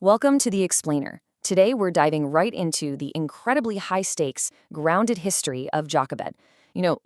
Welcome to The Explainer. Today we're diving right into the incredibly high-stakes, grounded history of Jochebed.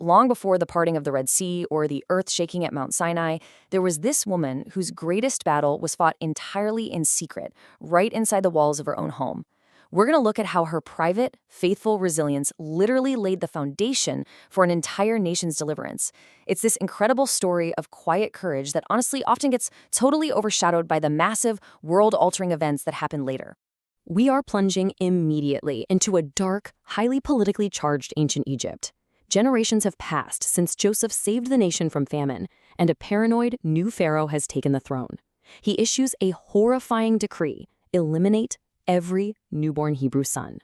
Long before the parting of the Red Sea or the earth shaking at Mount Sinai, there was this woman whose greatest battle was fought entirely in secret, right inside the walls of her own home. We're going to look at how her private, faithful resilience literally laid the foundation for an entire nation's deliverance. It's this incredible story of quiet courage that honestly often gets totally overshadowed by the massive, world-altering events that happen later. We are plunging immediately into a dark, highly politically charged ancient Egypt. Generations have passed since Joseph saved the nation from famine, and a paranoid new Pharaoh has taken the throne. He issues a horrifying decree: eliminate every newborn Hebrew son.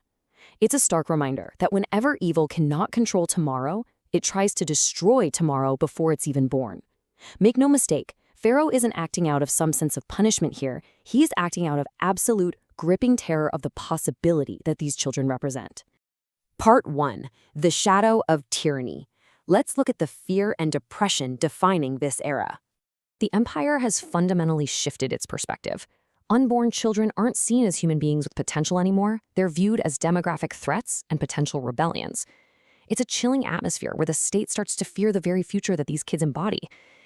It's a stark reminder that whenever evil cannot control tomorrow, it tries to destroy tomorrow before it's even born. Make no mistake, Pharaoh isn't acting out of some sense of punishment here. He's acting out of absolute, gripping terror of the possibility that these children represent. Part 1. The Shadow of Tyranny. Let's look at the fear and depression defining this era. The empire has fundamentally shifted its perspective. Unborn children aren't seen as human beings with potential anymore. They're viewed as demographic threats and potential rebellions. It's a chilling atmosphere where the state starts to fear the very future that these kids embody.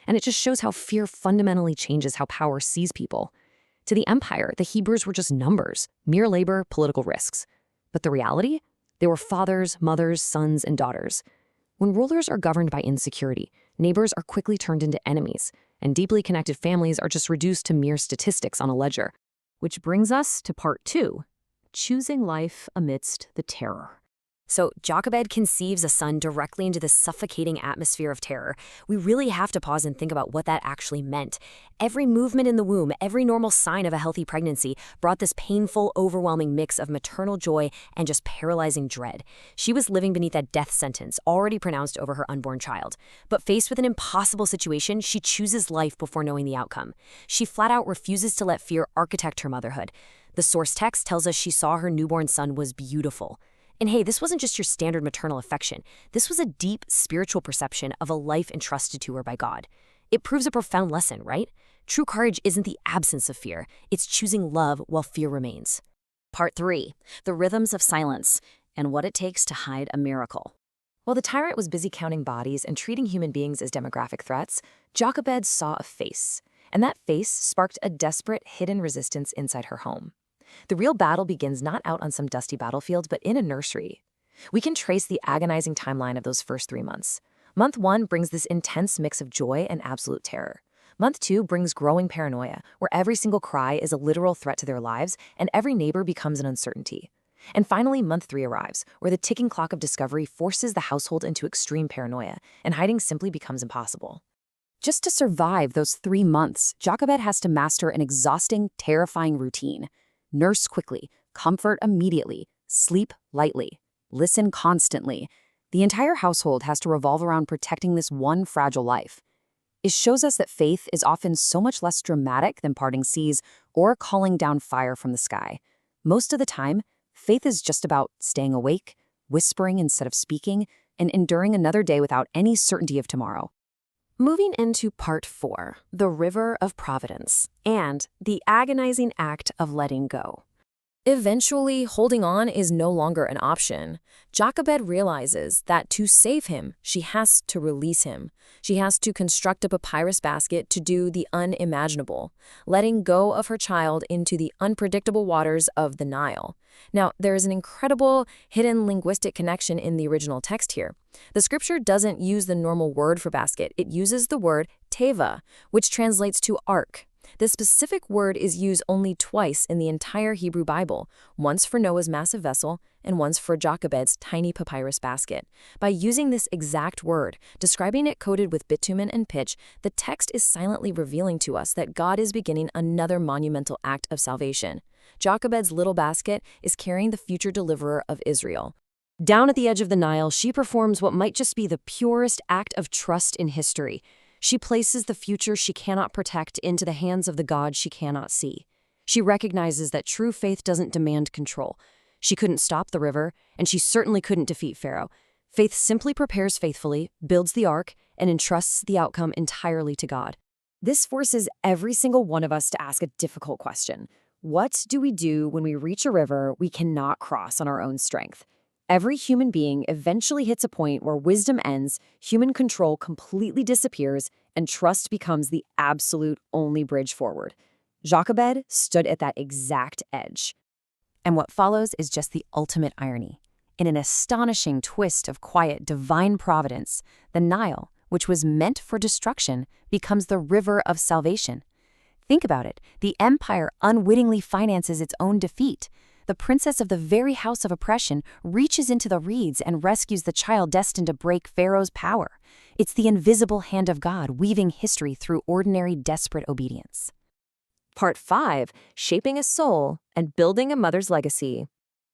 And it just shows how fear fundamentally changes how power sees people. To the empire, the Hebrews were just numbers, mere labor, political risks. But the reality? They were fathers, mothers, sons, and daughters. When rulers are governed by insecurity, neighbors are quickly turned into enemies, and deeply connected families are just reduced to mere statistics on a ledger. Which brings us to part 2, choosing life amidst the terror. So Jochebed conceives a son directly into this suffocating atmosphere of terror. We really have to pause and think about what that actually meant. Every movement in the womb, every normal sign of a healthy pregnancy brought this painful, overwhelming mix of maternal joy and just paralyzing dread. She was living beneath that death sentence already pronounced over her unborn child. But faced with an impossible situation, she chooses life before knowing the outcome. She flat out refuses to let fear architect her motherhood. The source text tells us she saw her newborn son was beautiful. And hey, this wasn't just your standard maternal affection. This was a deep spiritual perception of a life entrusted to her by God. It proves a profound lesson, right? True courage isn't the absence of fear. It's choosing love while fear remains. Part 3. The rhythms of silence and what it takes to hide a miracle. While the tyrant was busy counting bodies and treating human beings as demographic threats, Jochebed saw a face. And that face sparked a desperate, hidden resistance inside her home. The real battle begins not out on some dusty battlefield, but in a nursery. We can trace the agonizing timeline of those first 3 months. Month 1 brings this intense mix of joy and absolute terror. Month 2 brings growing paranoia, where every single cry is a literal threat to their lives, and every neighbor becomes an uncertainty. And finally, month 3 arrives, where the ticking clock of discovery forces the household into extreme paranoia, and hiding simply becomes impossible. Just to survive those 3 months, Jochebed has to master an exhausting, terrifying routine. Nurse quickly, comfort immediately, sleep lightly, listen constantly. The entire household has to revolve around protecting this one fragile life. It shows us that faith is often so much less dramatic than parting seas or calling down fire from the sky. Most of the time, faith is just about staying awake, whispering instead of speaking, and enduring another day without any certainty of tomorrow. Moving into part 4, the river of providence, and the agonizing act of letting go. Eventually, holding on is no longer an option. Jochebed realizes that to save him, she has to release him. She has to construct a papyrus basket to do the unimaginable, letting go of her child into the unpredictable waters of the Nile. Now, there is an incredible hidden linguistic connection in the original text here. The scripture doesn't use the normal word for basket. It uses the word tevah, which translates to ark. This specific word is used only twice in the entire Hebrew Bible, once for Noah's massive vessel and once for Jochebed's tiny papyrus basket. By using this exact word, describing it coated with bitumen and pitch, the text is silently revealing to us that God is beginning another monumental act of salvation. Jochebed's little basket is carrying the future deliverer of Israel. Down at the edge of the Nile, she performs what might just be the purest act of trust in history. She places the future she cannot protect into the hands of the God she cannot see. She recognizes that true faith doesn't demand control. She couldn't stop the river, and she certainly couldn't defeat Pharaoh. Faith simply prepares faithfully, builds the ark, and entrusts the outcome entirely to God. This forces every single one of us to ask a difficult question. What do we do when we reach a river we cannot cross on our own strength? Every human being eventually hits a point where wisdom ends, human control completely disappears, and trust becomes the absolute only bridge forward. Jochebed stood at that exact edge. And what follows is just the ultimate irony. In an astonishing twist of quiet, divine providence, the Nile, which was meant for destruction, becomes the river of salvation. Think about it. The empire unwittingly finances its own defeat. The princess of the very house of oppression reaches into the reeds and rescues the child destined to break Pharaoh's power. It's the invisible hand of God weaving history through ordinary, desperate obedience. Part 5, Shaping a Soul and Building a Mother's Legacy.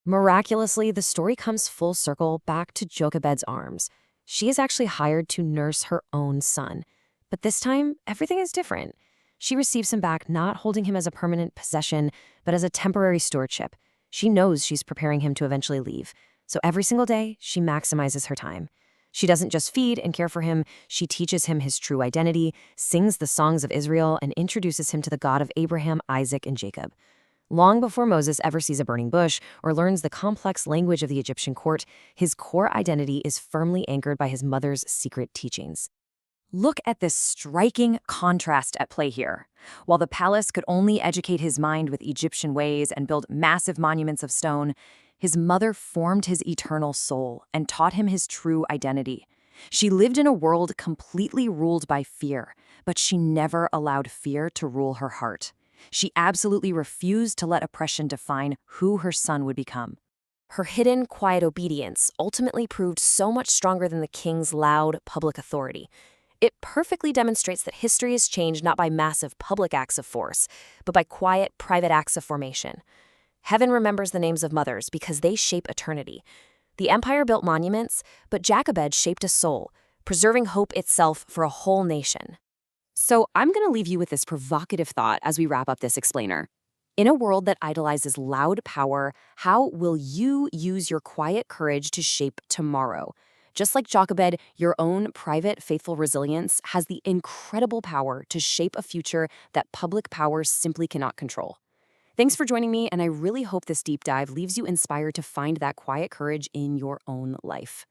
Miraculously, the story comes full circle back to Jochebed's arms. She is actually hired to nurse her own son. But this time, everything is different. She receives him back not holding him as a permanent possession, but as a temporary stewardship. She knows she's preparing him to eventually leave. So every single day, she maximizes her time. She doesn't just feed and care for him, she teaches him his true identity, sings the songs of Israel, and introduces him to the God of Abraham, Isaac, and Jacob. Long before Moses ever sees a burning bush or learns the complex language of the Egyptian court, his core identity is firmly anchored by his mother's secret teachings. Look at this striking contrast at play here. While the palace could only educate his mind with Egyptian ways and build massive monuments of stone, his mother formed his eternal soul and taught him his true identity. She lived in a world completely ruled by fear, but she never allowed fear to rule her heart. She absolutely refused to let oppression define who her son would become. Her hidden, quiet obedience ultimately proved so much stronger than the king's loud, public authority. It perfectly demonstrates that history is changed not by massive public acts of force, but by quiet, private acts of formation. Heaven remembers the names of mothers because they shape eternity. The empire built monuments, but Jochebed shaped a soul, preserving hope itself for a whole nation. So I'm going to leave you with this provocative thought as we wrap up this explainer. In a world that idolizes loud power, how will you use your quiet courage to shape tomorrow? Just like Jochebed, your own private, faithful resilience has the incredible power to shape a future that public powers simply cannot control. Thanks for joining me, and I really hope this deep dive leaves you inspired to find that quiet courage in your own life.